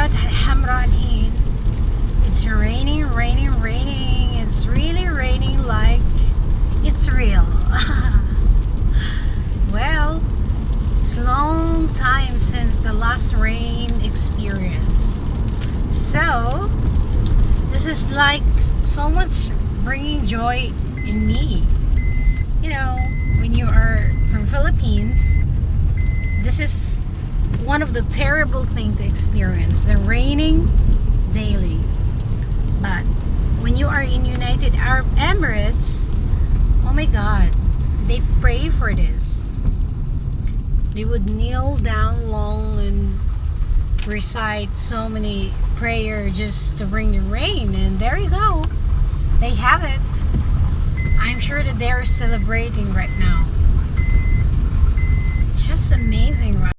at Hamra Al Hin. It's raining, raining, raining. It's really raining like it's real. Well, it's a long time since the last rain experience. So, this is like so much bringing joy in me. You know, when you are from Philippines, this is one of the terrible things to experience, the raining daily. But when you are in United Arab Emirates, oh my God, they pray for this. They would kneel down long and recite so many prayers just to bring the rain, and there you go, they have it. I'm sure that they're celebrating right now. It's just amazing, right?